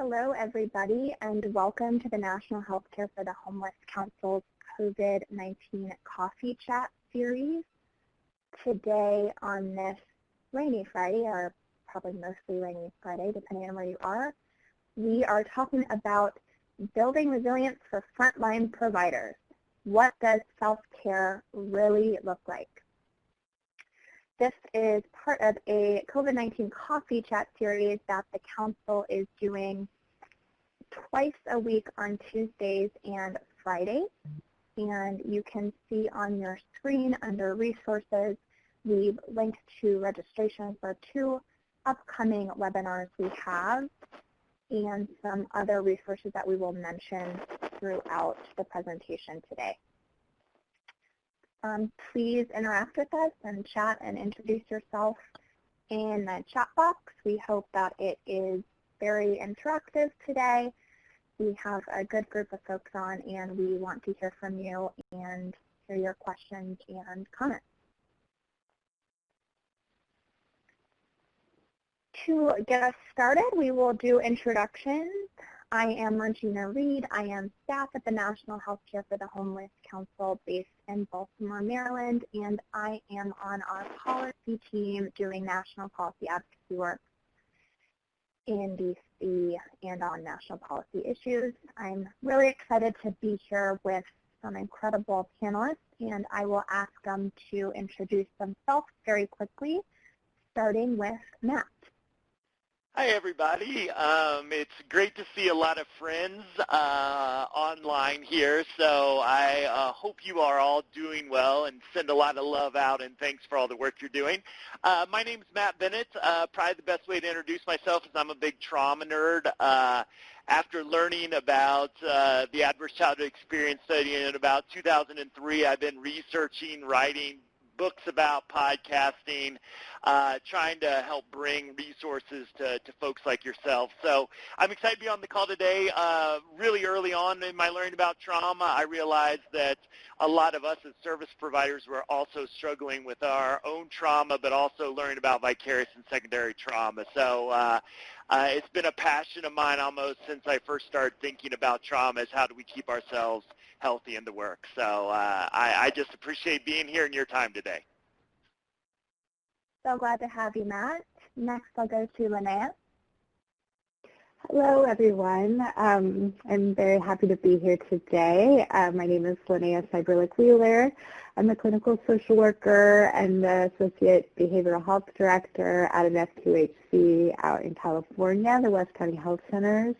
Hello, everybody, and welcome to the National Healthcare for the Homeless Council's COVID-19 Coffee Chat series. Today on this rainy Friday, or probably mostly rainy Friday, depending on where you are, we are talking about building resilience for frontline providers. What does self-care really look like? This is part of a COVID-19 coffee chat series that the council is doing twice a week on Tuesdays and Fridays. And you can see on your screen under resources, we've linked to registration for 2 upcoming webinars we have and some other resources that we will mention throughout the presentation today. Please interact with us and chat and introduce yourself in the chat box. We hope that it is very interactive today. We have a good group of folks on, and we want to hear from you and hear your questions and comments. To get us started, we will do introductions. I am Regina Reed. I am staff at the National Healthcare for the Homeless Council based in Baltimore, Maryland, and I am on our policy team doing national policy advocacy work in DC and on national policy issues. I'm really excited to be here with some incredible panelists, and I will ask them to introduce themselves very quickly, starting with Matt. Hi, everybody. It's great to see a lot of friends online here, so I hope you are all doing well and send a lot of love out, and thanks for all the work you're doing. My name is Matt Bennett. Probably the best way to introduce myself is I'm a big trauma nerd. After learning about the Adverse Childhood Experience Study in about 2003, I've been researching, writing books about podcasting, trying to help bring resources to folks like yourself. So I'm excited to be on the call today. Really early on in my learning about trauma, I realized that a lot of us as service providers were also struggling with our own trauma, but also learning about vicarious and secondary trauma. So it's been a passion of mine almost since I first started thinking about trauma, is how do we keep ourselves healthy in the work. So I just appreciate being here and your time today. So glad to have you, Matt. Next, I'll go to Linnea. Hello, everyone. I'm very happy to be here today. My name is Linnea Cyberlick-Wheeler. I'm a clinical social worker and the Associate Behavioral Health Director at an FQHC out in California, the West County Health Centers.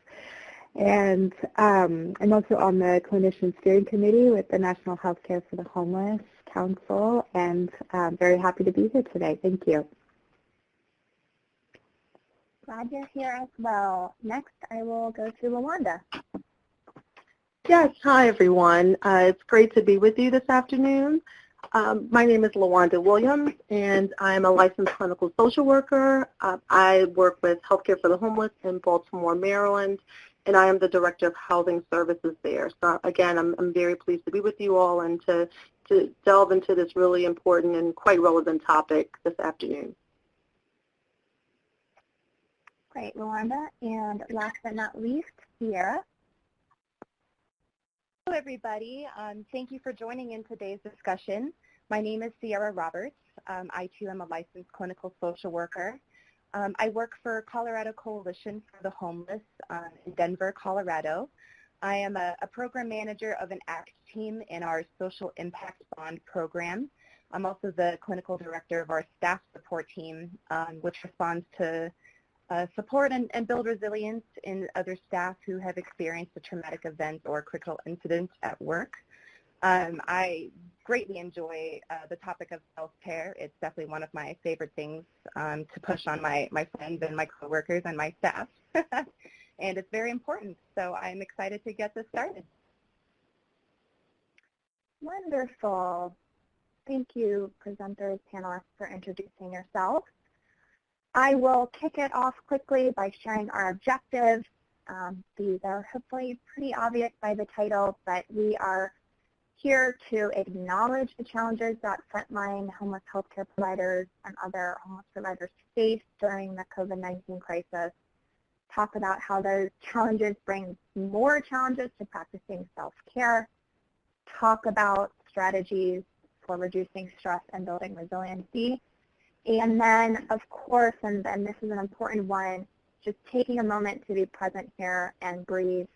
And I'm also on the Clinician Steering Committee with the National Healthcare for the Homeless Council, and I'm very happy to be here today. Thank you. Glad you're here as well. Next, I will go to LaWanda. Yes, hi everyone. It's great to be with you this afternoon. My name is LaWanda Williams, and I'm a licensed clinical social worker. I work with Healthcare for the Homeless in Baltimore, Maryland, and I am the Director of Housing Services there. So again, I'm very pleased to be with you all and to delve into this really important and quite relevant topic this afternoon. Great, LaWanda. And last but not least, Sierra. Hello, everybody. Thank you for joining in today's discussion. My name is Sierra Roberts. I, too, am a licensed clinical social worker. I work for Colorado Coalition for the Homeless in Denver, Colorado. I am a program manager of an ACT team in our Social Impact Bond program. I'm also the clinical director of our staff support team, which responds to support and build resilience in other staff who have experienced a traumatic event or critical incident at work. I greatly enjoy the topic of self-care. It's definitely one of my favorite things to push on my friends and my coworkers and my staff. And it's very important, so I'm excited to get this started. Wonderful. Thank you, presenters, panelists, for introducing yourself. I will kick it off quickly by sharing our objectives. These are hopefully pretty obvious by the title, but we are here to acknowledge the challenges that frontline homeless healthcare providers and other homeless providers face during the COVID-19 crisis, talk about how those challenges bring more challenges to practicing self-care, talk about strategies for reducing stress and building resiliency, and then, of course, and this is an important one, just taking a moment to be present here and breathe.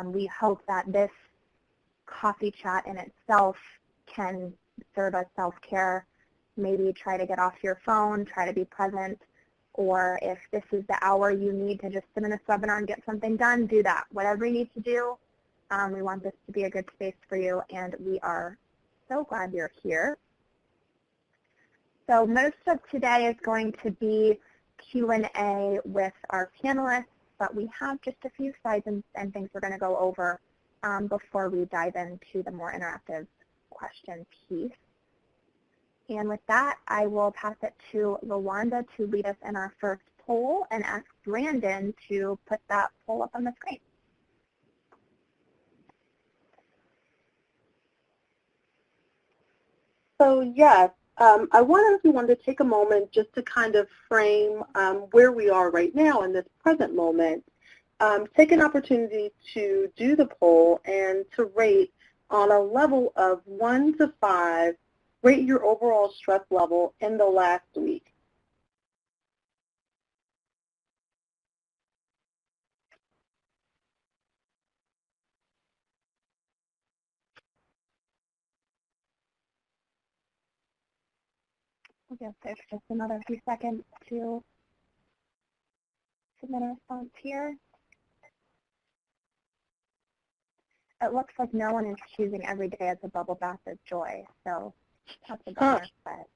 We hope that this coffee chat in itself can serve as self-care. Maybe try to get off your phone, try to be present, or if this is the hour you need to just sit in this webinar and get something done, do that. Whatever you need to do, we want this to be a good space for you, and we are so glad you're here. So most of today is going to be Q&A with our panelists, but we have just a few slides and things we're going to go over before we dive into the more interactive question piece. And with that, I will pass it to Lawanda to lead us in our first poll and ask Brandon to put that poll up on the screen. So yes, I want everyone to take a moment just to kind of frame where we are right now in this present moment. Take an opportunity to do the poll and to rate on a level of 1 to 5, rate your overall stress level in the last week. We'll give folks just another few seconds to submit a response here. It looks like no one is choosing every day as a bubble bath of joy, so that's a bummer. But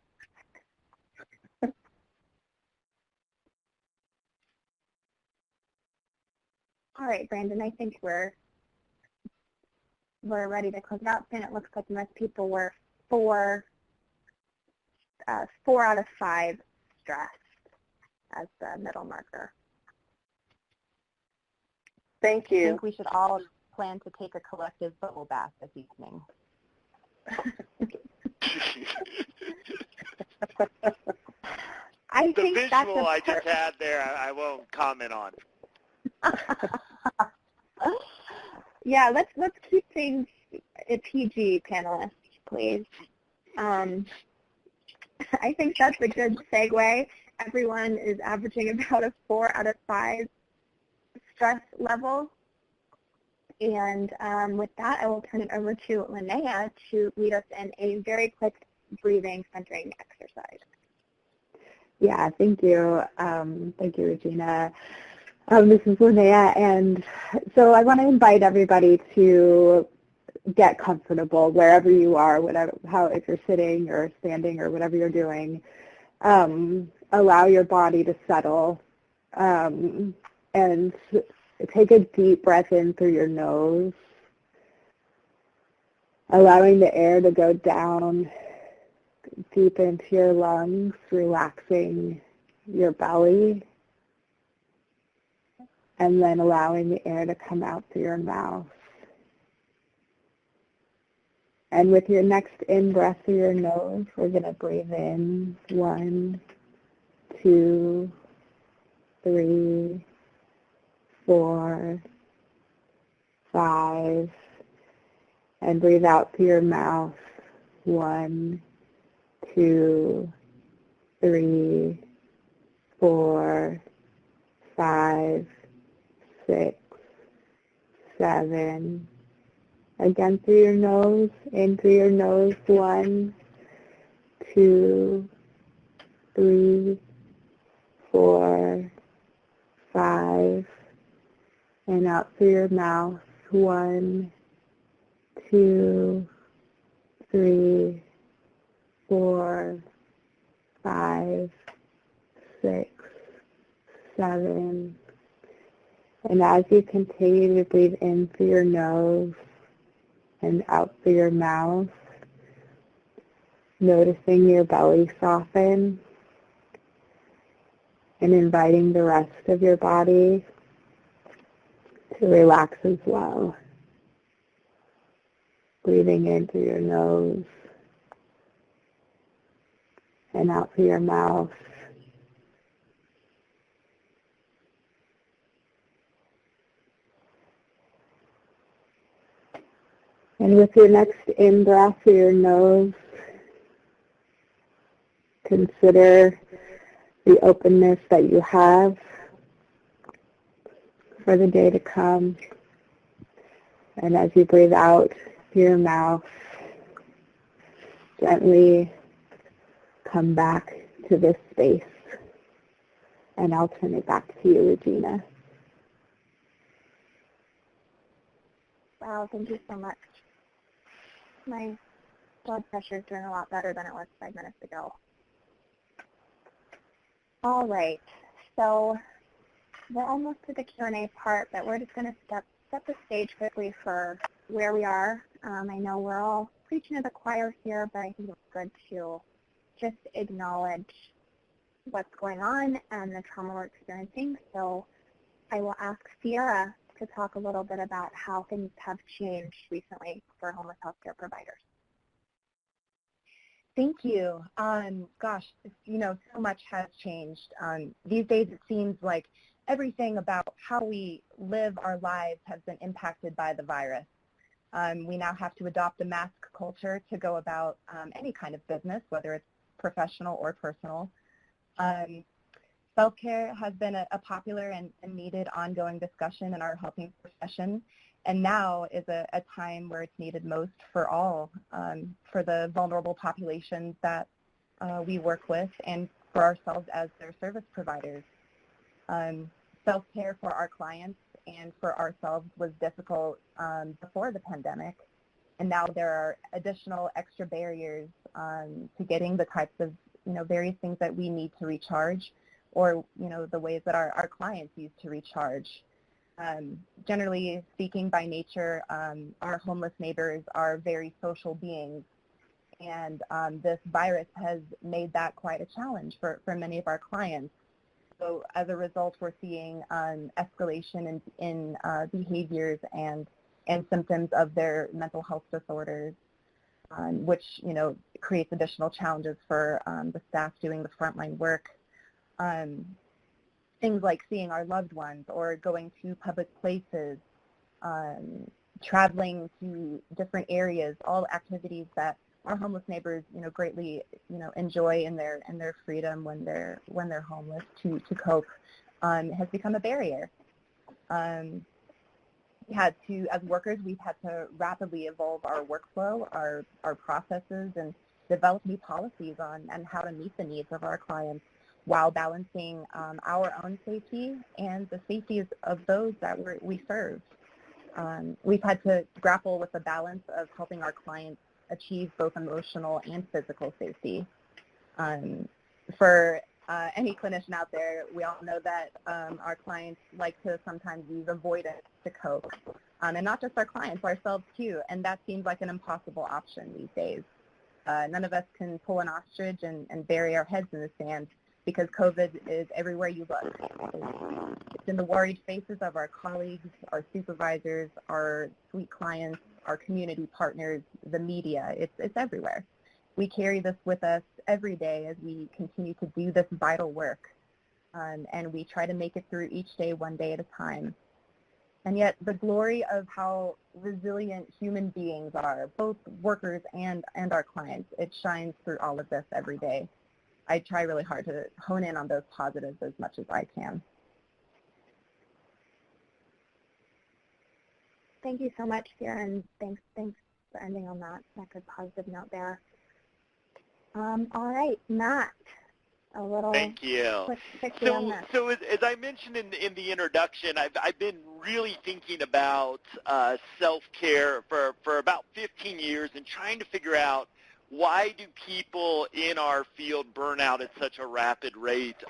all right, Brandon, I think we're ready to close it out. And it looks like most people were 4 out of 5 stressed as the middle marker. Thank you. I think we should all plan to take a collective bubble bath this evening. I the think visual that's I just had there, I won't comment on. Yeah, let's keep things PG, panelists, please. I think that's a good segue. Everyone is averaging about a 4 out of 5 stress level. And with that, I will turn it over to Linnea to lead us in a very quick breathing centering exercise. Yeah, thank you. Thank you, Regina. This is Linnea, and so I want to invite everybody to get comfortable wherever you are, if you're sitting or standing or whatever you're doing. Allow your body to settle, and take a deep breath in through your nose, allowing the air to go down deep into your lungs, relaxing your belly, and then allowing the air to come out through your mouth. And with your next in-breath through your nose, we're going to breathe in 1, 2, 3, 4, 5, and breathe out through your mouth. 1, 2, 3, 4, 5, 6, 7. Again through your nose, in through your nose. 1, 2, 3, 4, 5. And out through your mouth. 1, 2, 3, 4, 5, 6, 7. And as you continue to breathe in through your nose and out through your mouth, noticing your belly soften and inviting the rest of your body to relax as well. Breathing in through your nose and out through your mouth. And with your next in-breath through your nose, consider the openness that you have for the day to come. And as you breathe out through your mouth, gently come back to this space. And I'll turn it back to you, Regina. Wow, thank you so much. My blood pressure is doing a lot better than it was 5 minutes ago. All right, so we're almost to the Q&A part, but we're just going to set the stage quickly for where we are. I know we're all preaching to the choir here, but I think it's good to just acknowledge what's going on and the trauma we're experiencing. So I will ask Sierra to talk a little bit about how things have changed recently for homeless healthcare providers. Thank you. Gosh, so much has changed. These days it seems like everything about how we live our lives has been impacted by the virus. We now have to adopt a mask culture to go about any kind of business, whether it's professional or personal. Self-care has been a popular and needed ongoing discussion in our helping profession, and now is a time where it's needed most for all, for the vulnerable populations that we work with and for ourselves as their service providers. Self-care for our clients and for ourselves was difficult before the pandemic, and now there are additional extra barriers to getting the types of various things that we need to recharge, or the ways that our clients use to recharge. Generally speaking, by nature, our homeless neighbors are very social beings, and this virus has made that quite a challenge for many of our clients. So as a result, we're seeing escalation in behaviors and symptoms of their mental health disorders, which creates additional challenges for the staff doing the frontline work. Things like seeing our loved ones or going to public places, traveling to different areas, all activities that our homeless neighbors, greatly, enjoy in their freedom when they're homeless to cope, has become a barrier. As workers, we've had to rapidly evolve our workflow, our processes, and develop new policies on how to meet the needs of our clients while balancing our own safety and the safety of those that we serve. We've had to grapple with the balance of helping our clients achieve both emotional and physical safety. For any clinician out there, we all know that our clients like to sometimes use avoidance to cope. And not just our clients, ourselves too, and that seems like an impossible option these days. None of us can pull an ostrich and bury our heads in the sand, because COVID is everywhere you look. It's in the worried faces of our colleagues, our supervisors, our sweet clients, our community partners, the media. It's everywhere. We carry this with us every day as we continue to do this vital work, and we try to make it through each day, one day at a time. And yet the glory of how resilient human beings are, both workers and our clients, it shines through all of this every day. I try really hard to hone in on those positives as much as I can. Thank you so much, Sierra, and thanks for ending on that good positive note there. All right, Matt, a little Thank you. quick So as I mentioned in the introduction, I've been really thinking about self-care for about 15 years and trying to figure out, why do people in our field burn out at such a rapid rate?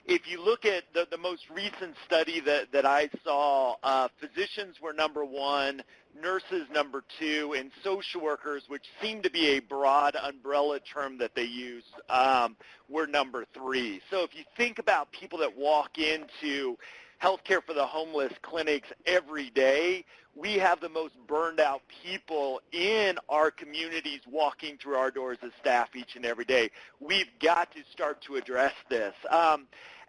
If you look at the most recent study that I saw, physicians were number one, nurses number two, and social workers, which seem to be a broad umbrella term that they use, were number three. So if you think about people that walk into healthcare for the homeless clinics every day, we have the most burned out people in our communities walking through our doors as staff each and every day. We've got to start to address this.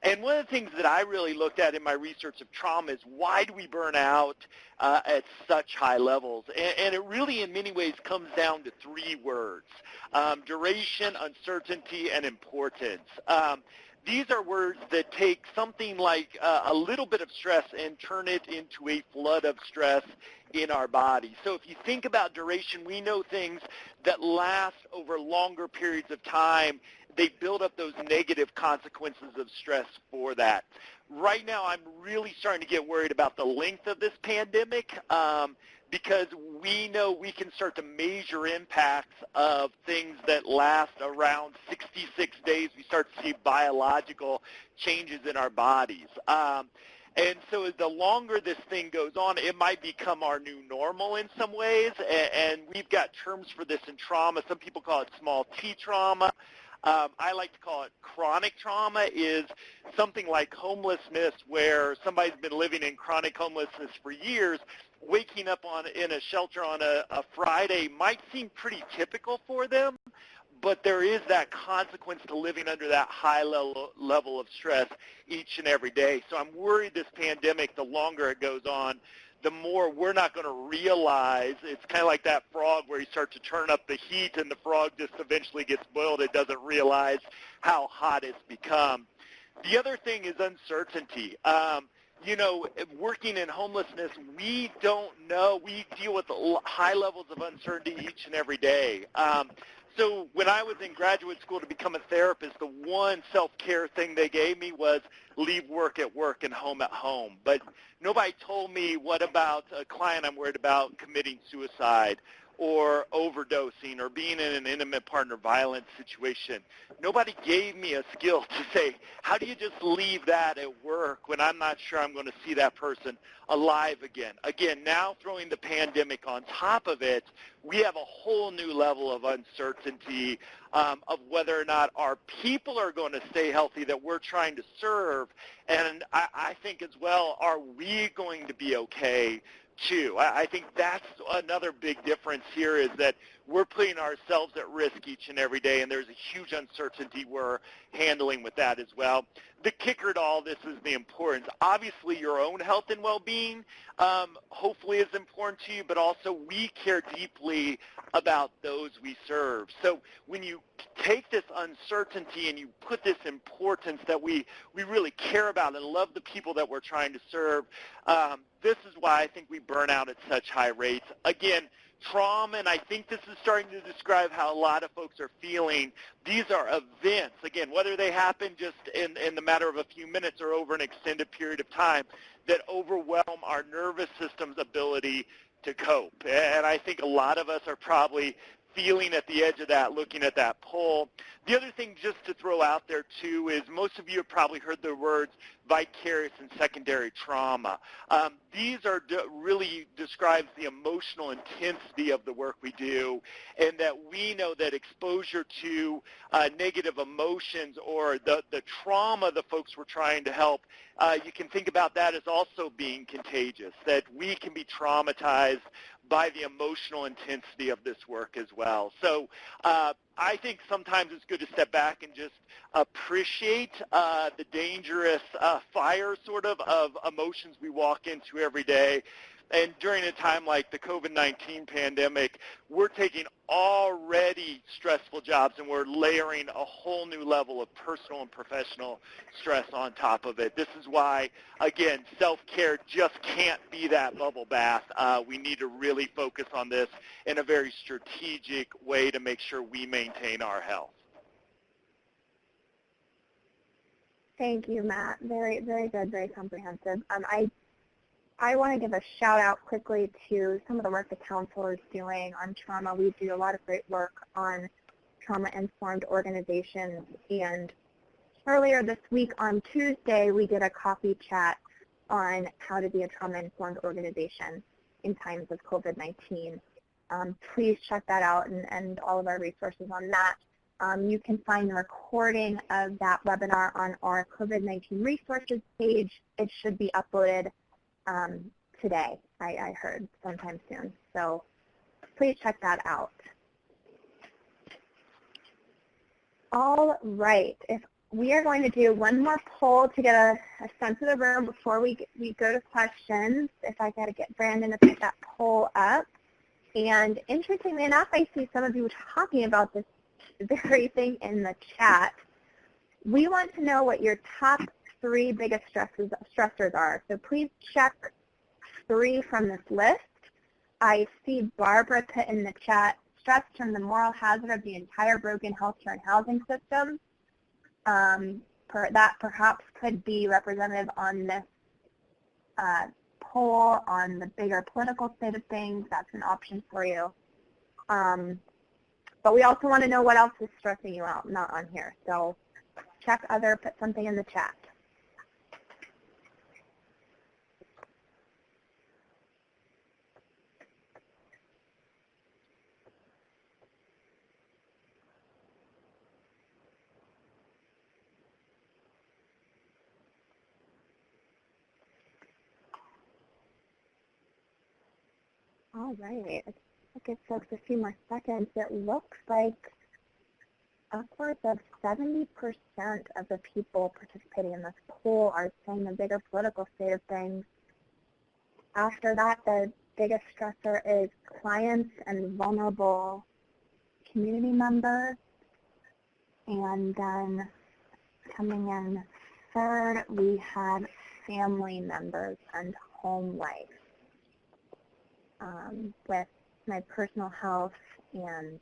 And one of the things that I really looked at in my research of trauma is why do we burn out at such high levels? And it really in many ways comes down to three words: duration, uncertainty, and importance. These are words that take something like a little bit of stress and turn it into a flood of stress in our body. So if you think about duration, we know things that last over longer periods of time, they build up those negative consequences of stress for that. Right now, I'm really starting to get worried about the length of this pandemic because we know we can start to measure impacts of things that last around 66 days. We start to see biological changes in our bodies. And so the longer this thing goes on, it might become our new normal in some ways, and we've got terms for this in trauma. Some people call it small t trauma. I like to call it chronic trauma, is something like homelessness where somebody's been living in chronic homelessness for years. Waking up in a shelter on a Friday might seem pretty typical for them, but there is that consequence to living under that high level of stress each and every day. So I'm worried this pandemic, the longer it goes on, the more we're not going to realize. It's kind of like that frog where you start to turn up the heat and the frog just eventually gets boiled. It doesn't realize how hot it's become. The other thing is uncertainty. You know, working in homelessness, we don't know. We deal with high levels of uncertainty each and every day. So when I was in graduate school to become a therapist, the one self-care thing they gave me was leave work at work and home at home. But nobody told me, what about a client I'm worried about committing suicide or overdosing or being in an intimate partner violence situation. Nobody gave me a skill to say, how do you just leave that at work when I'm not sure I'm going to see that person alive again? Again, now throwing the pandemic on top of it, we have a whole new level of uncertainty of whether or not our people are going to stay healthy that we're trying to serve. And I think as well, are we going to be okay too? I think that's another big difference here, is that we're putting ourselves at risk each and every day, and there's a huge uncertainty we're handling with that as well. The kicker to all this is the importance. Obviously, your own health and well-being hopefully is important to you, but also we care deeply about those we serve. So when you take this uncertainty and you put this importance that we really care about and love the people that we're trying to serve, this is why I think we burn out at such high rates. Again, trauma, and I think this is starting to describe how a lot of folks are feeling. These are events, again, whether they happen just in the matter of a few minutes or over an extended period of time, that overwhelm our nervous system's ability to cope. And I think a lot of us are probably feeling at the edge of that, looking at that poll. The other thing just to throw out there too is most of you have probably heard the words vicarious and secondary trauma. These are really describes the emotional intensity of the work we do, and that we know that exposure to negative emotions or the trauma the folks we're trying to help, you can think about that as also being contagious, that we can be traumatized by the emotional intensity of this work as well. So I think sometimes it's good to step back and just appreciate the dangerous fire sort of emotions we walk into every day. And during a time like the COVID-19 pandemic, we're taking already stressful jobs and we're layering a whole new level of personal and professional stress on top of it. This is why, again, self-care just can't be that bubble bath. We need to really focus on this in a very strategic way to make sure we maintain our health. Thank you, Matt. Very, very good, very comprehensive. I want to give a shout out quickly to some of the work the council is doing on trauma. We do a lot of great work on trauma-informed organizations, and earlier this week on Tuesday we did a coffee chat on how to be a trauma-informed organization in times of COVID-19. Please check that out and all of our resources on that. You can find the recording of that webinar on our COVID-19 resources page. It should be uploaded today, I heard, sometime soon. So please check that out. All right. If we are going to do one more poll to get a sense of the room before we go to questions. If I got to get Brandon to put that poll up. And interestingly enough, I see some of you talking about this very thing in the chat. We want to know what your top 3 biggest stressors are. So please check 3 from this list. I see Barbara put in the chat, stress from the moral hazard of the entire broken healthcare and housing system. That perhaps could be representative on this poll on the bigger political state of things. That's an option for you. But we also want to know what else is stressing you out, not on here. So check other, put something in the chat. All right, I'll give folks a few more seconds. It looks like upwards of 70% of the people participating in this poll are saying the bigger political state of things. After that, the biggest stressor is clients and vulnerable community members. And then coming in third, we have family members and home life. With my personal health and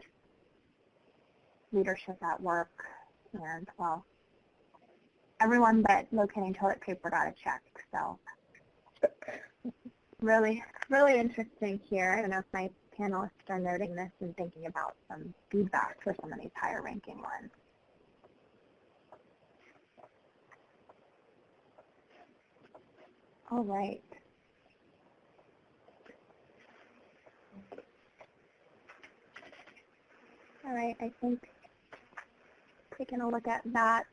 leadership at work, and well, everyone but locating toilet paper got a check. So really, really interesting here. I don't know if my panelists are noting this and thinking about some feedback for some of these higher ranking ones. All right. All right, I think taking a look at that.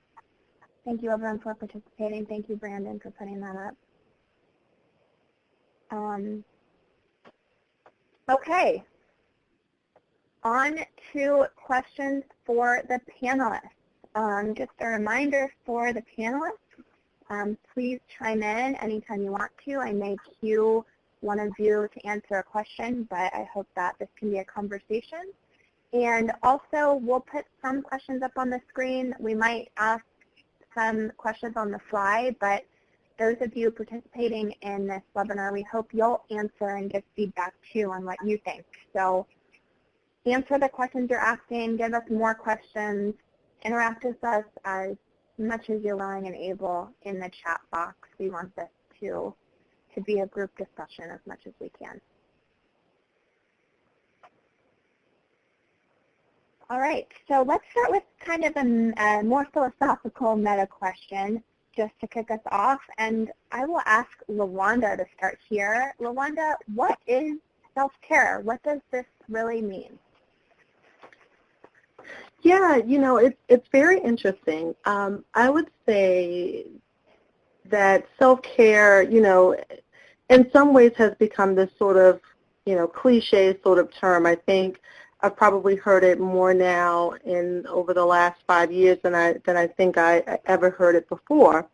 Thank you everyone for participating. Thank you, Brandon, for putting that up. Okay, on to questions for the panelists. Just a reminder for the panelists, please chime in anytime you want to. I may cue one of you to answer a question, but I hope that this can be a conversation. And also, we'll put some questions up on the screen. We might ask some questions on the fly, but those of you participating in this webinar, we hope you'll answer and give feedback too on what you think. So answer the questions you're asking, give us more questions, interact with us as much as you're willing and able in the chat box. We want this to be a group discussion as much as we can. All right, so let's start with kind of a more philosophical meta question just to kick us off. And I will ask LaWanda to start here. LaWanda, what is self-care? What does this really mean? Yeah, you know, it's very interesting. I would say that self-care, you know, in some ways has become this sort of, you know, cliche sort of term. I think I've probably heard it more now over the last 5 years than I think I ever heard it before.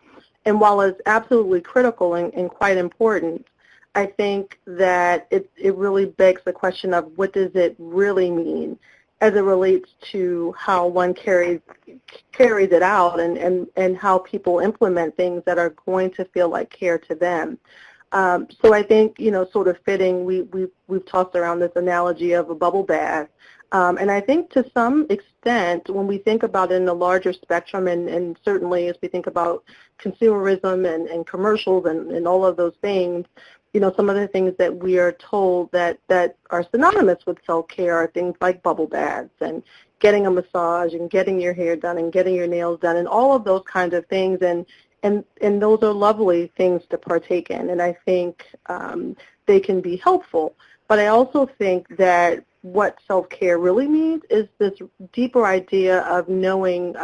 And while it's absolutely critical and quite important, I think that it really begs the question of what does it really mean as it relates to how one carries it out and how people implement things that are going to feel like care to them. So I think, you know, sort of fitting, we've tossed around this analogy of a bubble bath. And I think to some extent, when we think about it in the larger spectrum, and certainly as we think about consumerism and commercials and all of those things, you know, some of the things that we are told that are synonymous with self-care are things like bubble baths and getting a massage and getting your hair done and getting your nails done and all of those kinds of things. And those are lovely things to partake in, and I think they can be helpful. But I also think that what self-care really means is this deeper idea of knowing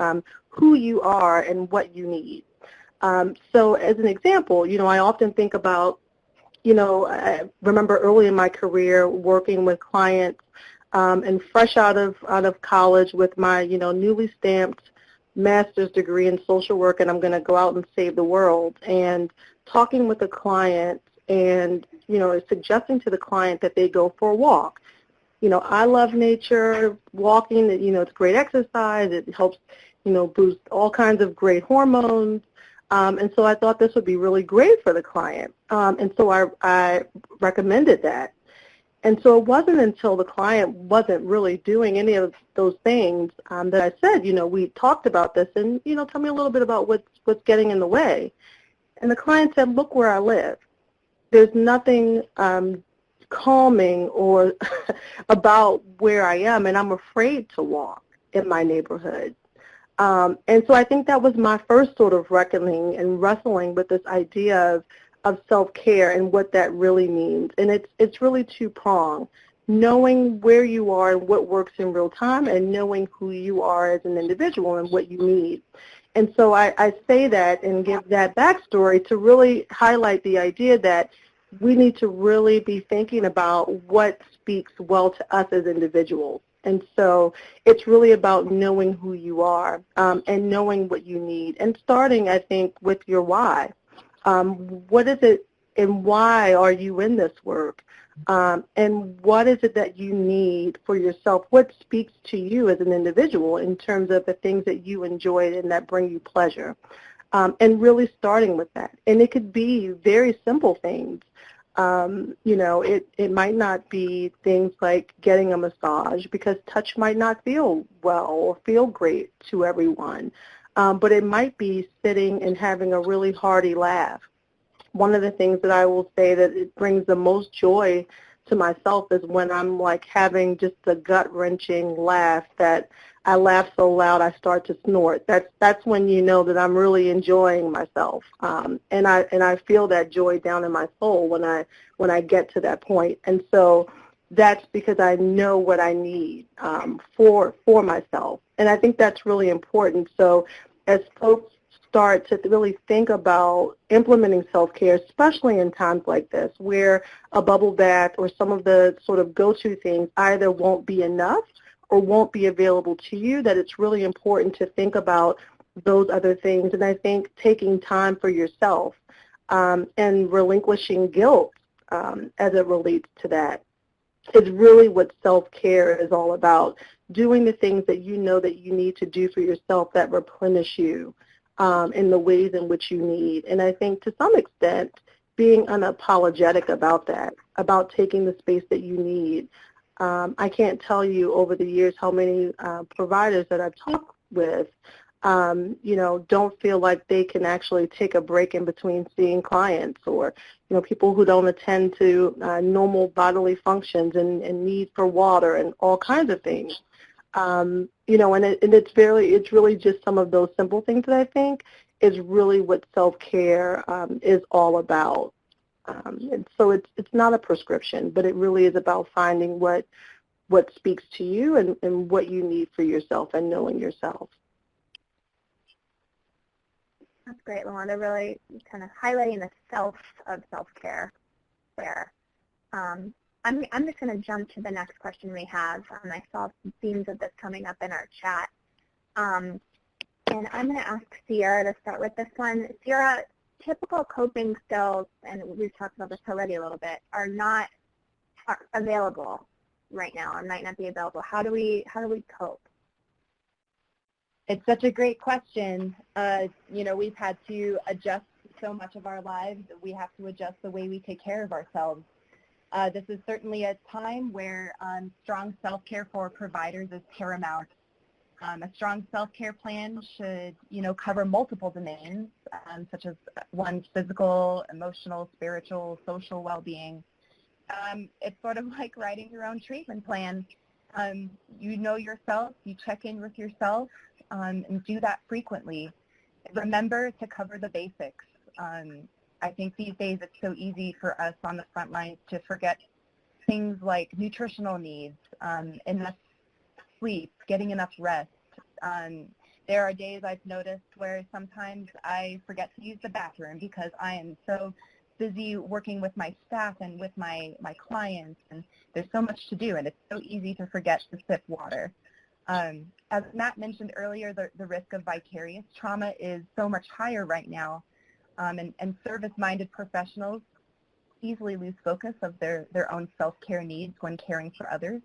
who you are and what you need. So as an example, you know, I often think about, you know, I remember early in my career working with clients and fresh out of college with my, you know, newly stamped master's degree in social work and I'm going to go out and save the world. And talking with the client and, suggesting to the client that they go for a walk. I love nature, walking, it's great exercise. It helps, boost all kinds of great hormones. And so I thought this would be really great for the client. And so I recommended that. And so it wasn't until the client wasn't really doing any of those things that I said, we talked about this and, tell me a little bit about what's getting in the way. And the client said, look where I live. There's nothing calming or about where I am, and I'm afraid to walk in my neighborhood. And so I think that was my first sort of reckoning and wrestling with this idea of self-care and what that really means. And it's really two-pronged, knowing where you are and what works in real time and knowing who you are as an individual and what you need. And so I say that and give that backstory to really highlight the idea that we need to really be thinking about what speaks well to us as individuals. And so it's really about knowing who you are and knowing what you need and starting, I think, with your why. What is it and why are you in this work? And what is it that you need for yourself? What speaks to you as an individual in terms of the things that you enjoy and that bring you pleasure? And really starting with that. And it could be very simple things. It might not be things like getting a massage because touch might not feel well or feel great to everyone. But it might be sitting and having a really hearty laugh. One of the things that I will say that it brings the most joy to myself is when I'm like having just a gut-wrenching laugh that I laugh so loud I start to snort. That's when you know that I'm really enjoying myself, and I feel that joy down in my soul when I get to that point. And so that's because I know what I need for myself, and I think that's really important. So as folks start to really think about implementing self-care, especially in times like this where a bubble bath or some of the sort of go-to things either won't be enough or won't be available to you, that it's really important to think about those other things. And I think taking time for yourself and relinquishing guilt as it relates to that is really what self-care is all about, doing the things that you know that you need to do for yourself that replenish you in the ways in which you need. And I think to some extent being unapologetic about that, about taking the space that you need. I can't tell you over the years how many providers that I've talked with, don't feel like they can actually take a break in between seeing clients, or, people who don't attend to normal bodily functions and need for water and all kinds of things. And it's really just some of those simple things that I think is really what self-care is all about. And so it's not a prescription, but it really is about finding what speaks to you and what you need for yourself and knowing yourself. That's great, Luanda, really kind of highlighting the self of self-care there. I'm just going to jump to the next question we have. I saw some themes of this coming up in our chat. And I'm going to ask Sierra to start with this one. Sierra, typical coping skills, and we've talked about this already a little bit, are available right now and might not be available. How do we cope? It's such a great question. We've had to adjust so much of our lives. We have to adjust the way we take care of ourselves. This is certainly a time where strong self-care for providers is paramount. A strong self-care plan should, cover multiple domains, such as one's physical, emotional, spiritual, social well-being. It's sort of like writing your own treatment plan. You know yourself, you check in with yourself, and do that frequently. Remember to cover the basics. I think these days it's so easy for us on the front lines to forget things like nutritional needs, enough sleep, getting enough rest. There are days I've noticed where sometimes I forget to use the bathroom because I am so busy working with my staff and with my clients, and there's so much to do, and it's so easy to forget to sip water. As Matt mentioned earlier, the risk of vicarious trauma is so much higher right now, and service-minded professionals easily lose focus of their own self-care needs when caring for others.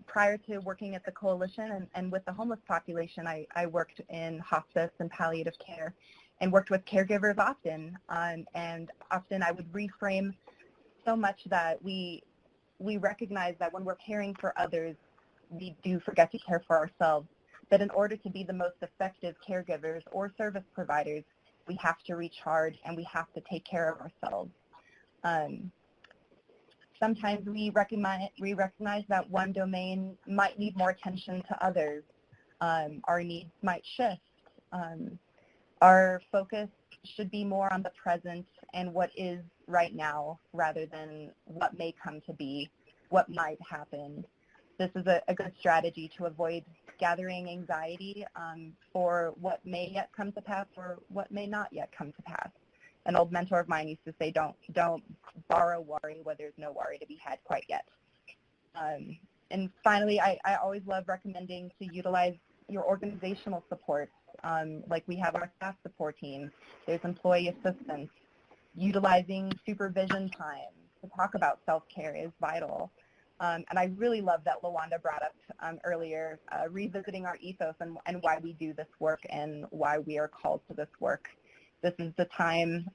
Prior to working at the coalition and with the homeless population, I worked in hospice and palliative care and worked with caregivers often. And often I would reframe so much that we recognize that when we're caring for others, we do forget to care for ourselves. That in order to be the most effective caregivers or service providers, we have to recharge and we have to take care of ourselves. Sometimes we recognize that one domain might need more attention to others. Our needs might shift. Our focus should be more on the present and what is right now rather than what may come to be, what might happen. This is a good strategy to avoid gathering anxiety for what may yet come to pass or what may not yet come to pass. An old mentor of mine used to say, don't borrow worry where there's no worry to be had quite yet. And finally, I always love recommending to utilize your organizational support. Like we have our staff support team. There's employee assistance. Utilizing supervision time to talk about self-care is vital. And I really love that LaWanda brought up earlier, revisiting our ethos and why we do this work and why we are called to this work. This is the time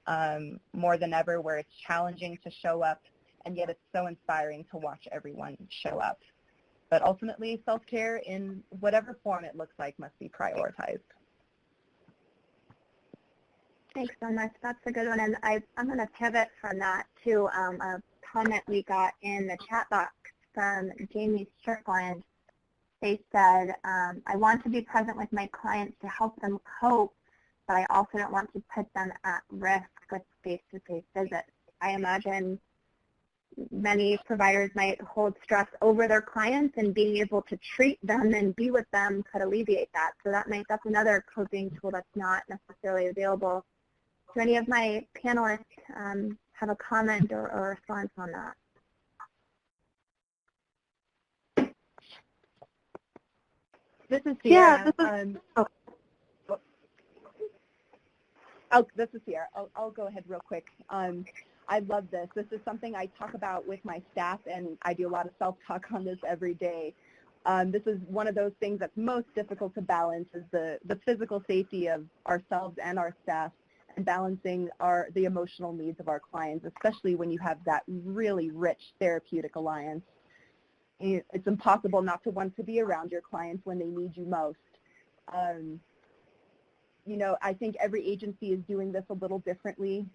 more than ever where it's challenging to show up, and yet it's so inspiring to watch everyone show up. But ultimately, self-care in whatever form it looks like must be prioritized. Thanks so much. That's a good one. And I'm going to pivot from that to a comment we got in the chat box from Jamie Strickland. They said, I want to be present with my clients to help them cope, but I also don't want to put them at risk with face-to-face visits. I imagine many providers might hold stress over their clients, and being able to treat them and be with them could alleviate that. So that's another coping tool that's not necessarily available. Do any of my panelists have a comment or a response on that? This is Sierra. This is Sierra. I'll go ahead real quick. I love this. This is something I talk about with my staff, and I do a lot of self-talk on this every day. This is one of those things that's most difficult to balance, is the physical safety of ourselves and our staff, and balancing the emotional needs of our clients, especially when you have that really rich therapeutic alliance. It's impossible not to want to be around your clients when they need you most. You know, I think every agency is doing this a little differently.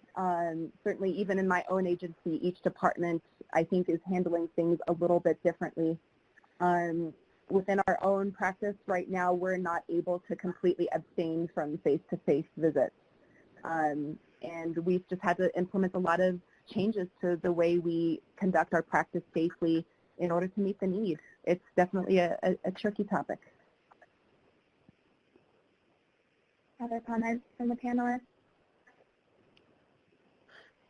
Certainly, even in my own agency, each department, I think, is handling things a little bit differently. Within our own practice right now, we're not able to completely abstain from face-to-face visits. And we've just had to implement a lot of changes to the way we conduct our practice safely in order to meet the need. It's definitely a tricky topic. Other comments from the panelists?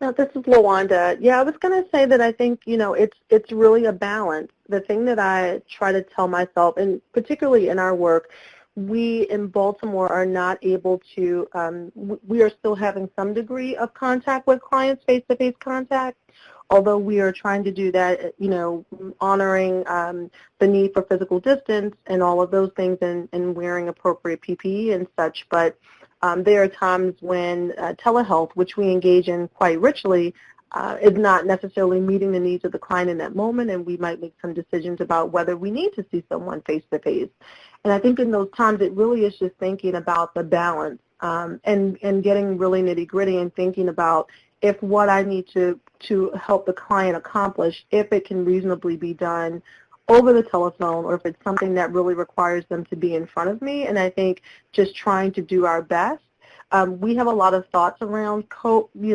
No, this is LaWanda. Yeah, I was going to say that I think, you know, it's really a balance. The thing that I try to tell myself, and particularly in our work, we in Baltimore are not able to, we are still having some degree of contact with clients, face-to-face contact, although we are trying to do that, you know, honoring the need for physical distance and all of those things, and wearing appropriate PPE and such. But there are times when telehealth, which we engage in quite richly, is not necessarily meeting the needs of the client in that moment, and we might make some decisions about whether we need to see someone face-to-face. And I think in those times it really is just thinking about the balance and getting really nitty-gritty and thinking about if what I need to help the client accomplish, if it can reasonably be done over the telephone, or if it's something that really requires them to be in front of me. And I think just trying to do our best. We have a lot of thoughts around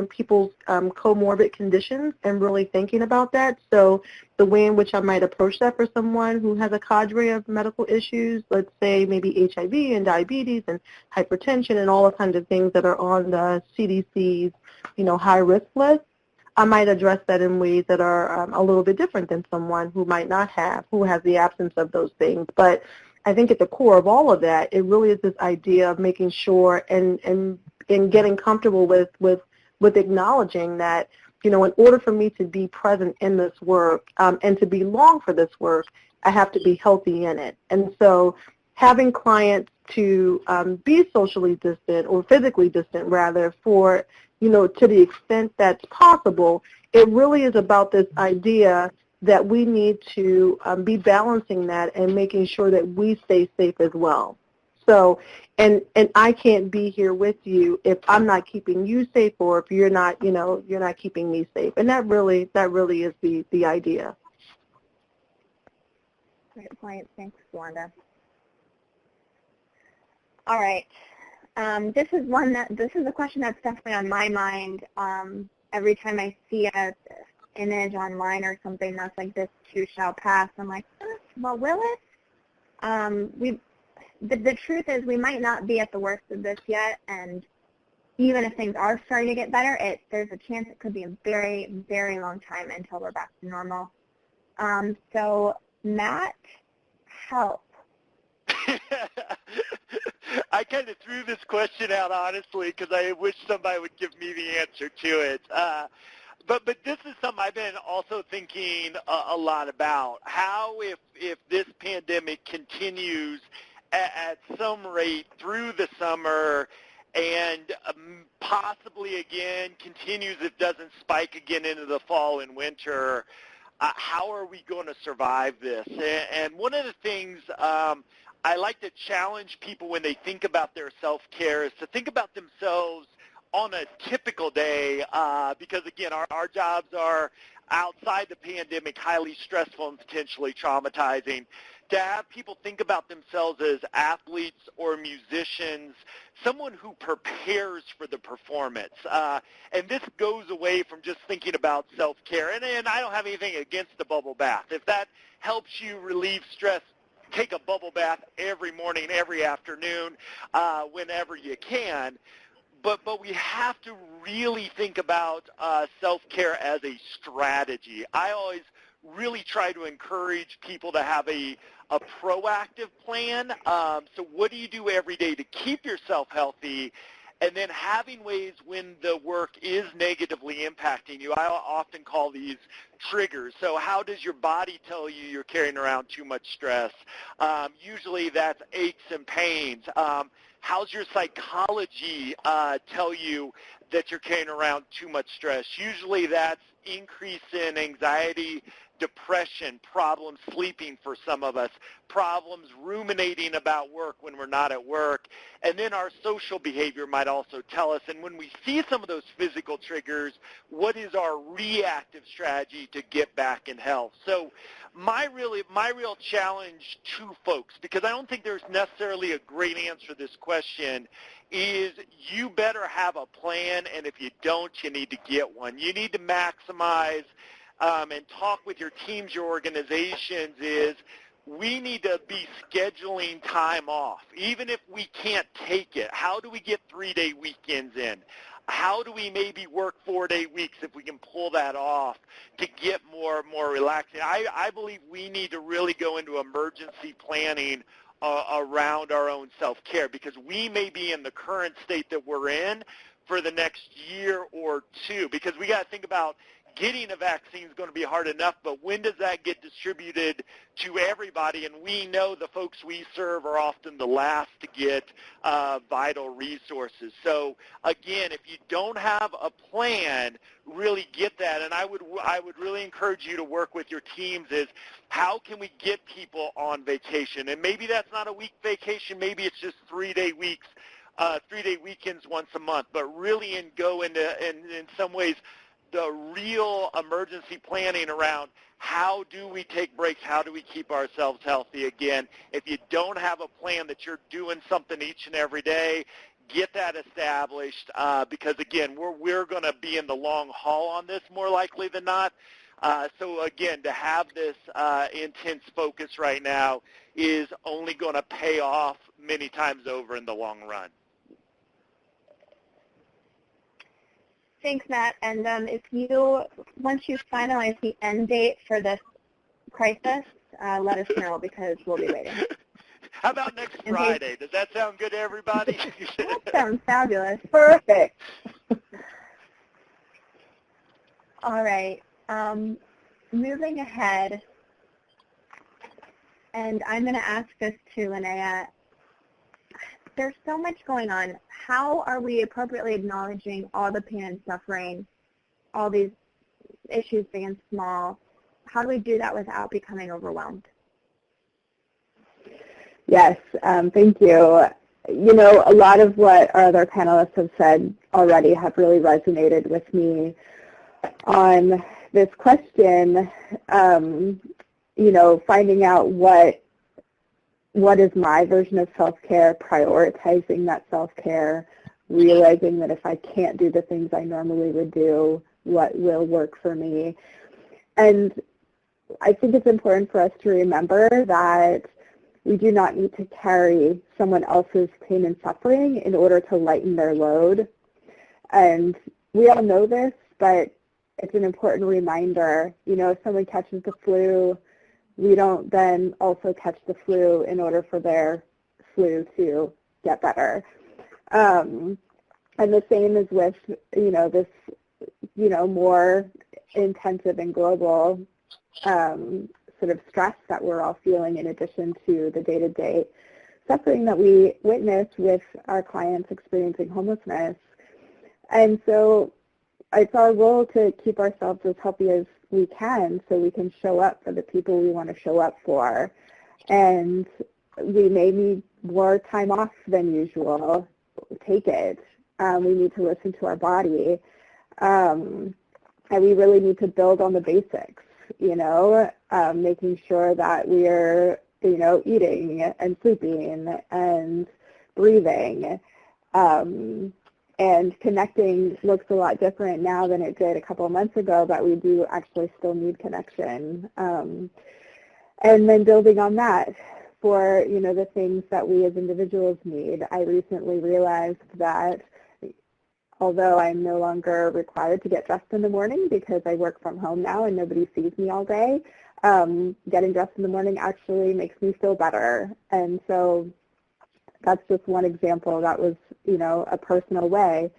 people's comorbid conditions and really thinking about that. So the way in which I might approach that for someone who has a cadre of medical issues, let's say maybe HIV and diabetes and hypertension and all the kinds of things that are on the CDC's, you know, high risk list. I might address that in ways that are a little bit different than someone who might not have, who has the absence of those things. But I think at the core of all of that, it really is this idea of making sure and getting comfortable with acknowledging that, in order for me to be present in this work and to belong for this work, I have to be healthy in it. And so having clients to be socially distant or physically distant, rather, for, to the extent that's possible, it really is about this idea that we need to be balancing that and making sure that we stay safe as well. So, and I can't be here with you if I'm not keeping you safe, or if you're not, you're not keeping me safe. And that really is the idea. Great point. Thanks, Wanda. All right. This is a question that's definitely on my mind. Every time I see an image online or something that's like, this too shall pass, I'm like, well, will it? The truth is, we might not be at the worst of this yet, and even if things are starting to get better, there's a chance it could be a very, very long time until we're back to normal. So, Matt, help. I kind of threw this question out, honestly, because I wish somebody would give me the answer to it. But this is something I've been also thinking a lot about. How, if this pandemic continues at some rate through the summer and possibly again continues, if doesn't spike again into the fall and winter, how are we going to survive this? And one of the things I like to challenge people when they think about their self-care is to think about themselves on a typical day, because, again, our jobs are, outside the pandemic, highly stressful and potentially traumatizing. To have people think about themselves as athletes or musicians, someone who prepares for the performance. And this goes away from just thinking about self-care. And I don't have anything against the bubble bath. If that helps you relieve stress, take a bubble bath every morning, every afternoon, whenever you can. But we have to really think about self-care as a strategy. I always really try to encourage people to have a proactive plan. So what do you do every day to keep yourself healthy? And then having ways when the work is negatively impacting you. I often call these triggers. So how does your body tell you you're carrying around too much stress? Usually that's aches and pains. How's your psychology tell you that you're carrying around too much stress? Usually that's increase in anxiety, depression, problems sleeping for some of us, problems ruminating about work when we're not at work. And then our social behavior might also tell us. And when we see some of those physical triggers, what is our reactive strategy to get back in health? So my real challenge to folks, because I don't think there's necessarily a great answer to this question, is you better have a plan, and if you don't, you need to get one. You need to maximize and talk with your teams, your organizations, is we need to be scheduling time off. Even if we can't take it, how do we get 3-day weekends in? How do we maybe work 4-day weeks if we can pull that off to get more relaxing? I believe we need to really go into emergency planning around our own self-care, because we may be in the current state that we're in for the next year or two, because we got to think about getting a vaccine is going to be hard enough, but when does that get distributed to everybody? And we know the folks we serve are often the last to get vital resources. So again, if you don't have a plan, really get that. And I would really encourage you to work with your teams is how can we get people on vacation? And maybe that's not a week vacation. Maybe it's just 3-day weeks, 3-day weekends once a month, but really go into, in some ways, the real emergency planning around how do we take breaks, how do we keep ourselves healthy. Again, if you don't have a plan that you're doing something each and every day, get that established, because, again, we're going to be in the long haul on this more likely than not. So, again, to have this intense focus right now is only going to pay off many times over in the long run. Thanks, Matt. And once you finalize the end date for this crisis, let us know because we'll be waiting. How about next Friday? Does that sound good to everybody? That sounds fabulous. Perfect. All right. Moving ahead, and I'm going to ask this to Linnea. There's so much going on. How are we appropriately acknowledging all the pain and suffering, all these issues big and small? How do we do that without becoming overwhelmed? Yes, thank you. You know, a lot of what our other panelists have said already have really resonated with me on this question, you know, finding out what is my version of self-care, prioritizing that self-care, realizing that if I can't do the things I normally would do, what will work for me. And I think it's important for us to remember that we do not need to carry someone else's pain and suffering in order to lighten their load. And we all know this, but it's an important reminder. You know, if someone catches the flu, we don't then also catch the flu in order for their flu to get better. And the same is with, you know, this, you know, more intensive and global sort of stress that we're all feeling in addition to the day-to-day suffering that we witness with our clients experiencing homelessness. And so it's our role to keep ourselves as healthy as we can so we can show up for the people we want to show up for. And we may need more time off than usual. Take it. We need to listen to our body. And we really need to build on the basics, you know, making sure that we're, you know, eating and sleeping and breathing. And connecting looks a lot different now than it did a couple of months ago, but we do actually still need connection. And then building on that for, you know, the things that we as individuals need. I recently realized that although I'm no longer required to get dressed in the morning because I work from home now and nobody sees me all day, getting dressed in the morning actually makes me feel better. And so that's just one example. That was, you know, a personal way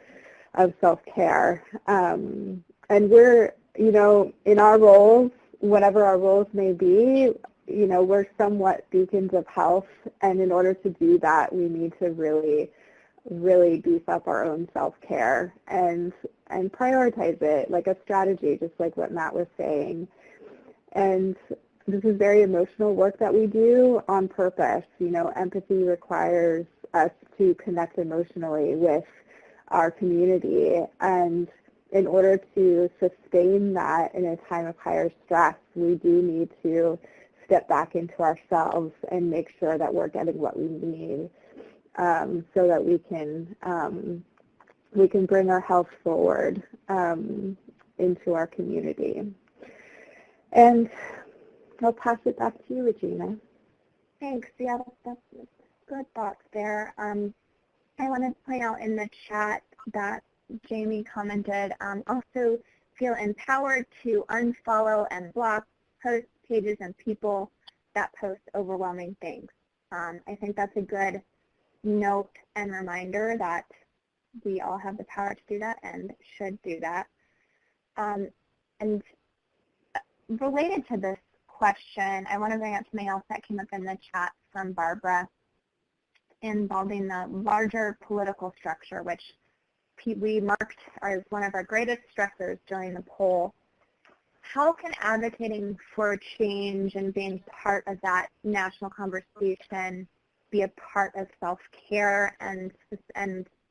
of self-care. And we're, you know, in our roles, whatever our roles may be, you know, we're somewhat beacons of health. And in order to do that, we need to really beef up our own self-care and prioritize it like a strategy, just like what Matt was saying. And this is very emotional work that we do on purpose. You know, empathy requires us to connect emotionally with our community. And in order to sustain that in a time of higher stress, we do need to step back into ourselves and make sure that we're getting what we need so that we can bring our health forward into our community. And I'll pass it back to you, Regina. Thanks. Yeah, that's good thoughts there. I want to point out in the chat that Jamie commented, also feel empowered to unfollow and block post pages and people that post overwhelming things. I think that's a good note and reminder that we all have the power to do that and should do that. And related to this question, I want to bring up something else that came up in the chat from Barbara involving the larger political structure, which we marked as one of our greatest stressors during the poll. How can advocating for change and being part of that national conversation be a part of self-care? And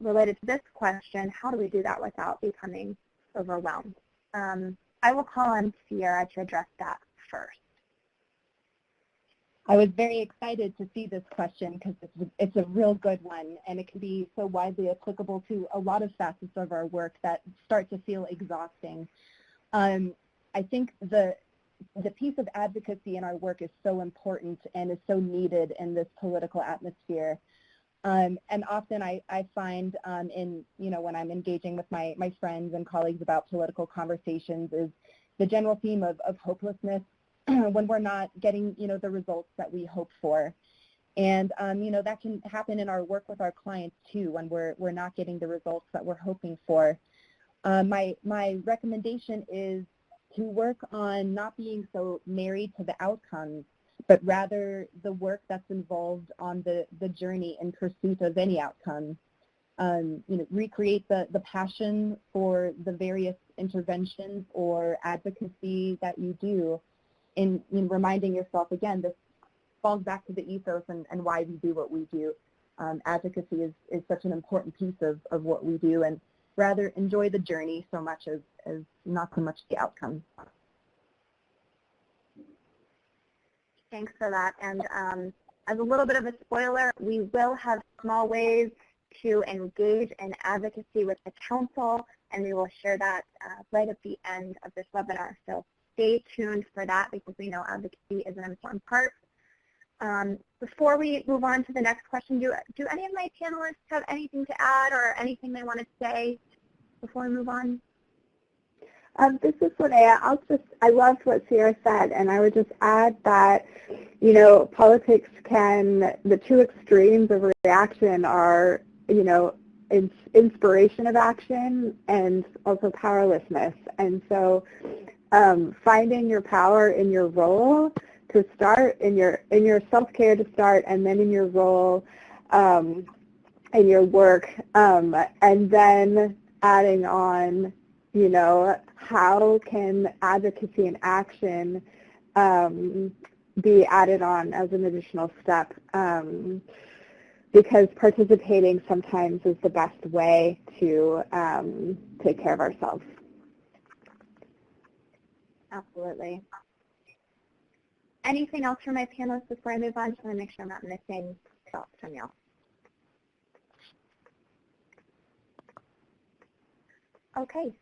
related to this question, how do we do that without becoming overwhelmed? I will call on Sierra to address that first. I was very excited to see this question because it's a real good one, and it can be so widely applicable to a lot of facets of our work that start to feel exhausting. I think the piece of advocacy in our work is so important and is so needed in this political atmosphere. And often I find when I'm engaging with my friends and colleagues about political conversations is the general theme of hopelessness when we're not getting, the results that we hope for. And, that can happen in our work with our clients too, when we're not getting the results that we're hoping for. My recommendation is to work on not being so married to the outcomes, but rather the work that's involved on the journey in pursuit of any outcome. Recreate the passion for the various interventions or advocacy that you do in reminding yourself, again, this falls back to the ethos and why we do what we do. Advocacy is such an important piece of what we do, and rather enjoy the journey so much as not so much the outcome. Thanks for that. And as a little bit of a spoiler, we will have small ways to engage in advocacy with the council, and we will share that right at the end of this webinar. So stay tuned for that, because we know advocacy is an important part. Before we move on to the next question, do any of my panelists have anything to add or anything they want to say before we move on? This is Linnea. I loved what Sierra said, and I would just add that, politics the two extremes of reaction are, inspiration of action and also powerlessness. And so finding your power in your role to start, in your self-care to start, and then in your role, in your work, and then adding on, how can advocacy and action be added on as an additional step, because participating sometimes is the best way to take care of ourselves. Absolutely. Anything else from my panelists before I move on? Just want to make sure I'm not missing thoughts from y'all. Okay.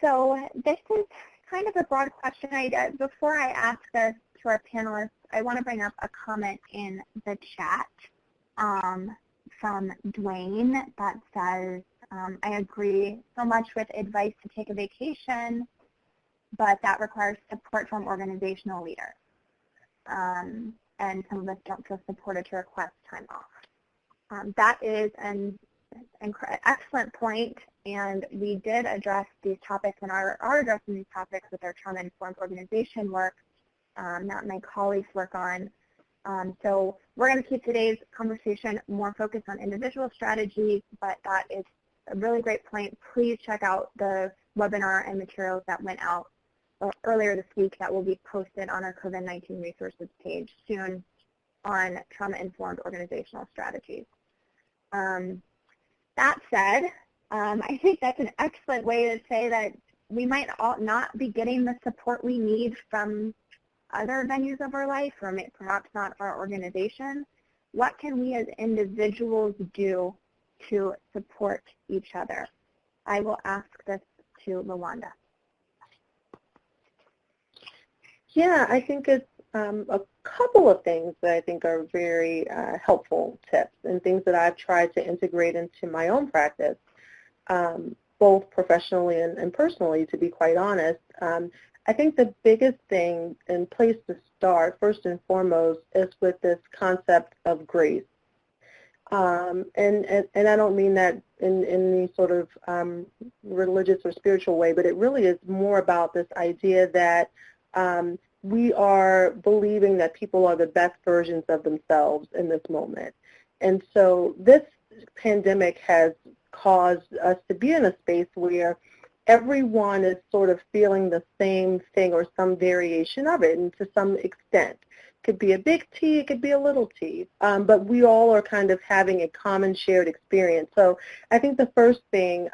So this is kind of a broad question. Before I ask this to our panelists, I want to bring up a comment in the chat from Dwayne that says, I agree so much with advice to take a vacation, but that requires support from organizational leaders. And some of us don't feel supported to request time off. That is an excellent point, and we did address these topics and are addressing these topics with our trauma-informed organization work that my colleagues work on. So we're going to keep today's conversation more focused on individual strategies, but that is a really great point. Please check out the webinar and materials that went out earlier this week that will be posted on our COVID-19 resources page soon on trauma-informed organizational strategies. That said, I think that's an excellent way to say that we might all not be getting the support we need from other venues of our life, or perhaps not our organization. What can we as individuals do to support each other? I will ask this to Lawanda. Yeah, I think it's a couple of things that I think are very helpful tips and things that I've tried to integrate into my own practice, both professionally and personally, to be quite honest. I think the biggest thing and place to start, first and foremost, is with this concept of grace. And I don't mean that in any sort of religious or spiritual way, but it really is more about this idea that we are believing that people are the best versions of themselves in this moment. And so this pandemic has caused us to be in a space where everyone is sort of feeling the same thing or some variation of it, and to some extent. It could be a big T, it could be a little t, but we all are kind of having a common shared experience. So I think the first thing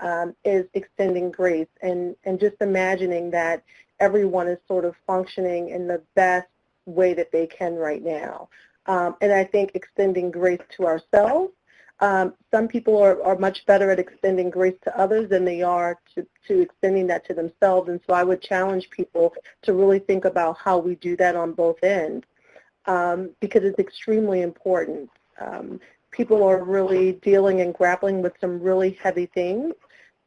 is extending grace and just imagining that everyone is sort of functioning in the best way that they can right now. And I think extending grace to ourselves. Some people are much better at extending grace to others than they are to extending that to themselves. And so I would challenge people to really think about how we do that on both ends, because it's extremely important. People are really dealing and grappling with some really heavy things.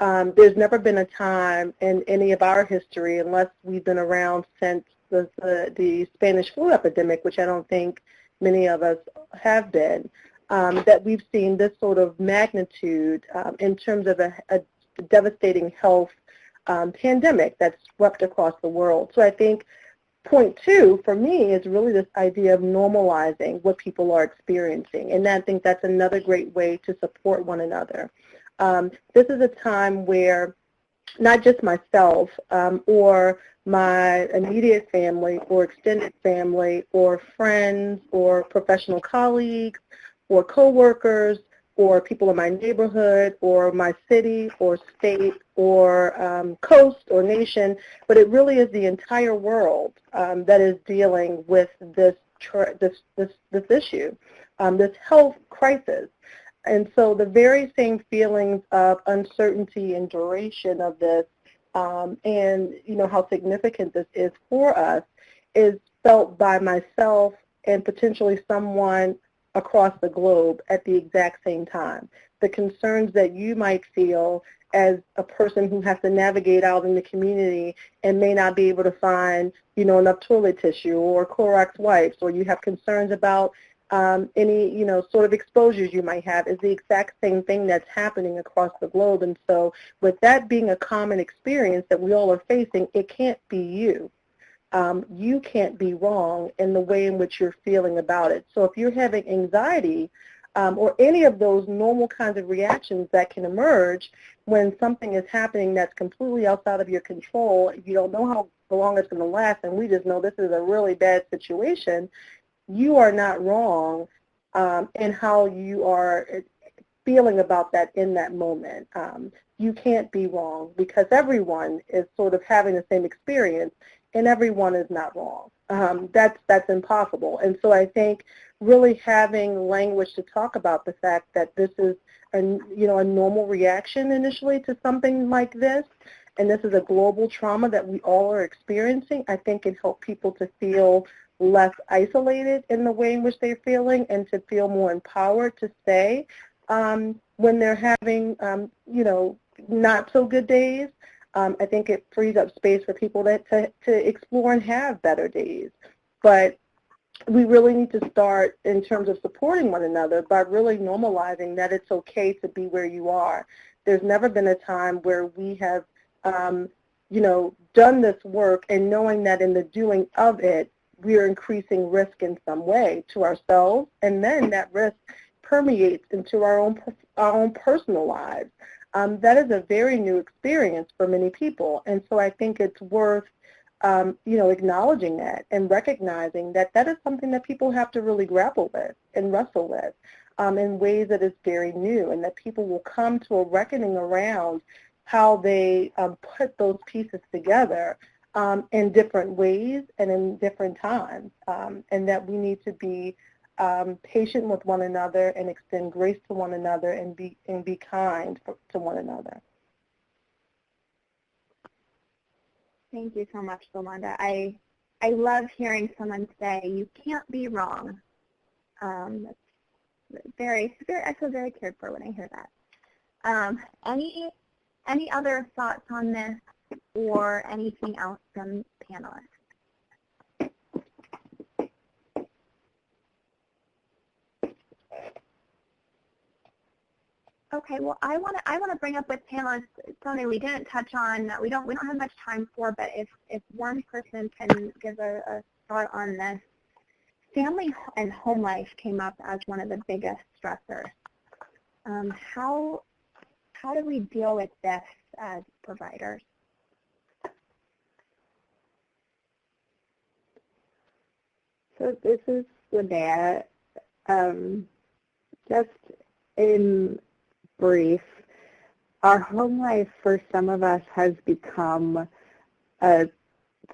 There's never been a time in any of our history, unless we've been around since the Spanish flu epidemic, which I don't think many of us have been, that we've seen this sort of magnitude in terms of a devastating health pandemic that's swept across the world. So I think point two for me is really this idea of normalizing what people are experiencing, and I think that's another great way to support one another. This is a time where not just myself or my immediate family or extended family or friends or professional colleagues or coworkers or people in my neighborhood or my city or state or coast or nation, but it really is the entire world that is dealing with this issue, this health crisis. And so the very same feelings of uncertainty and duration of this and, you know, how significant this is for us is felt by myself and potentially someone across the globe at the exact same time. The concerns that you might feel as a person who has to navigate out in the community and may not be able to find, you know, enough toilet tissue or Clorox wipes, or you have concerns about any, you know, sort of exposures you might have, is the exact same thing that's happening across the globe. And so with that being a common experience that we all are facing, it can't be you. You can't be wrong in the way in which you're feeling about it. So if you're having anxiety or any of those normal kinds of reactions that can emerge when something is happening that's completely outside of your control, you don't know how long it's going to last, and we just know this is a really bad situation, you are not wrong in how you are feeling about that in that moment. You can't be wrong because everyone is sort of having the same experience, and everyone is not wrong. That's impossible. And so I think really having language to talk about the fact that this is a normal reaction initially to something like this, and this is a global trauma that we all are experiencing, I think can help people to feel less isolated in the way in which they're feeling and to feel more empowered to say when they're having, not so good days. I think it frees up space for people to explore and have better days. But we really need to start in terms of supporting one another by really normalizing that it's okay to be where you are. There's never been a time where we have, done this work and knowing that in the doing of it, we are increasing risk in some way to ourselves, and then that risk permeates into our own personal lives. That is a very new experience for many people, and so I think it's worth, acknowledging that and recognizing that that is something that people have to really grapple with and wrestle with in ways that is very new, and that people will come to a reckoning around how they put those pieces together in different ways and in different times, and that we need to be patient with one another and extend grace to one another and be kind to one another. Thank you so much, Yolanda. I love hearing someone say, you can't be wrong. I feel very cared for when I hear that. Any other thoughts on this or anything else from panelists? Okay, well, I want to bring up with panelists something we didn't touch on, we don't have much time for, but if one person can give a thought on this. Family and home life came up as one of the biggest stressors. How do we deal with this as providers? So this is Linnea. Just in brief, our home life for some of us has become a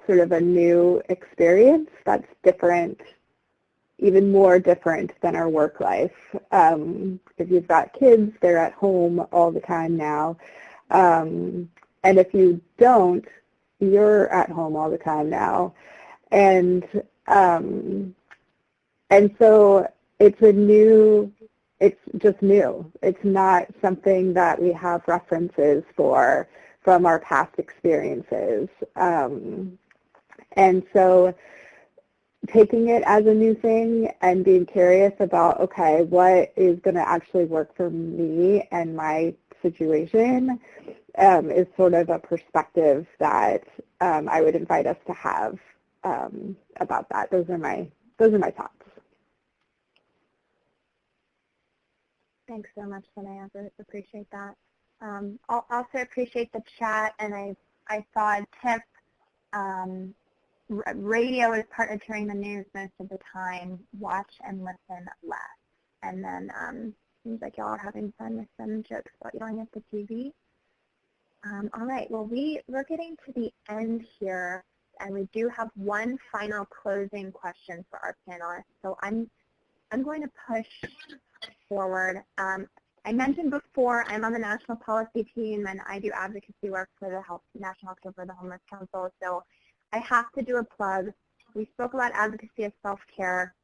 sort of a new experience that's different, even more different than our work life. If you've got kids, they're at home all the time now. And if you don't, you're at home all the time now. And so it's just new. It's not something that we have references for from our past experiences. And so taking it as a new thing and being curious about, okay, what is going to actually work for me and my situation is sort of a perspective that I would invite us to have about that. Those are my thoughts. Thanks so much, Linnea. I appreciate that. I'll also appreciate the chat, and I saw a tip. Radio is partnered hearing the news most of the time. Watch and listen less. And then seems like y'all are having fun with some jokes about yelling at the TV. All right. Well, we're getting to the end here, and we do have one final closing question for our panelists. So I'm going to push forward. I mentioned before I'm on the national policy team, and I do advocacy work for the National Healthcare for the Homeless Council. So I have to do a plug. We spoke about advocacy as self-care.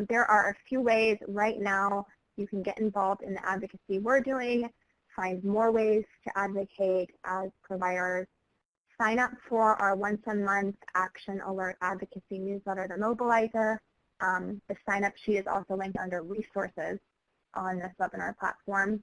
There are a few ways right now you can get involved in the advocacy we're doing, find more ways to advocate as providers. Sign up for our once-a-month Action Alert Advocacy newsletter, The Mobilizer. The sign-up sheet is also linked under resources on this webinar platform.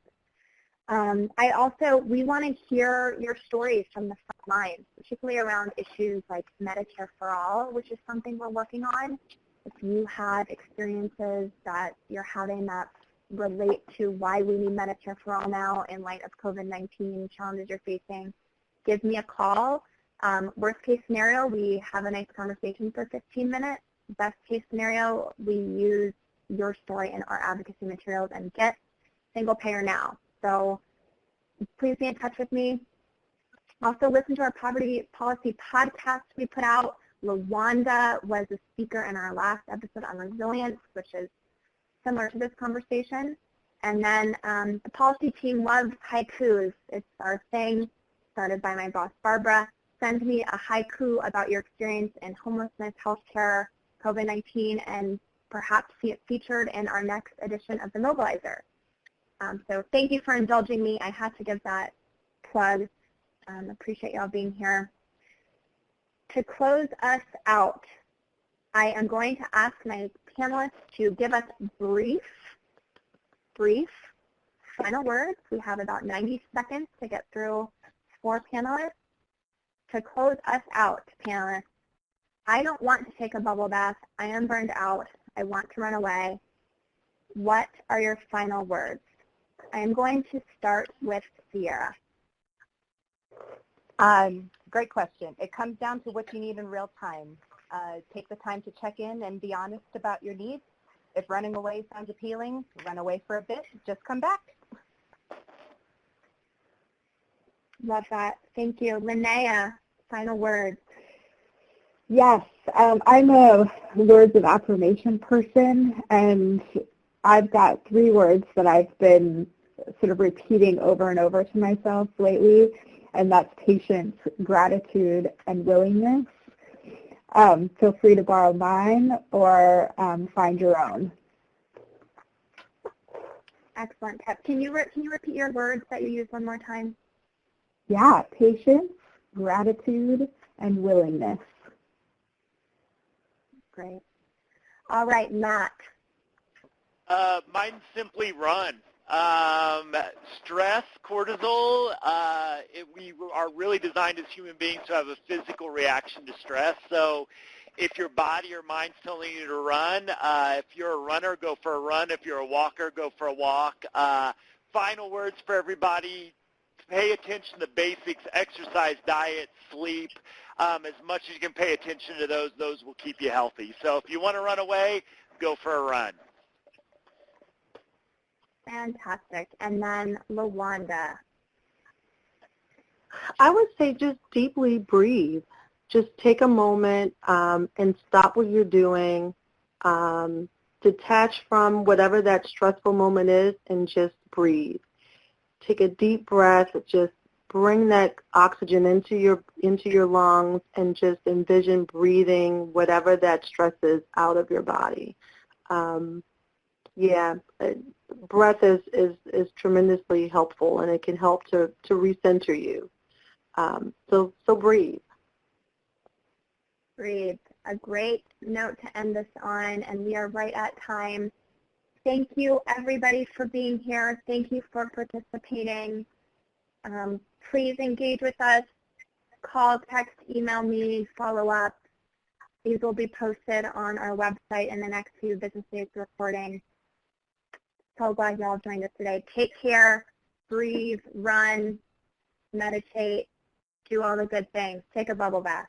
We want to hear your stories from the front lines, particularly around issues like Medicare for All, which is something we're working on. If you have experiences that you're having that relate to why we need Medicare for All now in light of COVID-19 challenges you're facing, give me a call. Worst case scenario, we have a nice conversation for 15 minutes. Best case scenario, we use your story in our advocacy materials and get single payer now. So please be in touch with me. Also listen to our poverty policy podcast we put out. LaWanda was a speaker in our last episode on resilience, which is similar to this conversation. And then the policy team loves haikus. It's our thing, started by my boss, Barbara. Send me a haiku about your experience in homelessness, healthcare, COVID-19, and perhaps see it featured in our next edition of the Mobilizer. So thank you for indulging me. I had to give that plug. Appreciate y'all being here. To close us out, I am going to ask my panelists to give us brief final words. We have about 90 seconds to get through 4 panelists. To close us out, panelists, I don't want to take a bubble bath. I am burned out. I want to run away. What are your final words? I am going to start with Sierra. Great question. It comes down to what you need in real time. Take the time to check in and be honest about your needs. If running away sounds appealing, run away for a bit. Just come back. Love that. Thank you. Linnea, final words. Yes, I'm a words of affirmation person, and I've got 3 words that I've been sort of repeating over and over to myself lately, and that's patience, gratitude, and willingness. Feel free to borrow mine or find your own. Excellent tip. Can you repeat your words that you used one more time? Yeah, patience, gratitude, and willingness. Great. All right, Matt. Mine's simply run. Stress, cortisol, we are really designed as human beings to have a physical reaction to stress. So if your body or mind's telling you to run, if you're a runner, go for a run. If you're a walker, go for a walk. Final words for everybody, pay attention to basics, exercise, diet, sleep. As much as you can pay attention to those will keep you healthy. So if you want to run away, go for a run. Fantastic. And then LaWanda. I would say just deeply breathe. Just take a moment and stop what you're doing. Detach from whatever that stressful moment is and just breathe. Take a deep breath. Just bring that oxygen into your lungs and just envision breathing whatever that stress is out of your body. Yeah, breath is tremendously helpful, and it can help to recenter you. So breathe. Breathe. A great note to end this on, and we are right at time. Thank you, everybody, for being here. Thank you for participating. Please engage with us. Call, text, email me, follow up. These will be posted on our website in the next few business days recording. So glad you all joined us today. Take care, breathe, run, meditate, do all the good things. Take a bubble bath.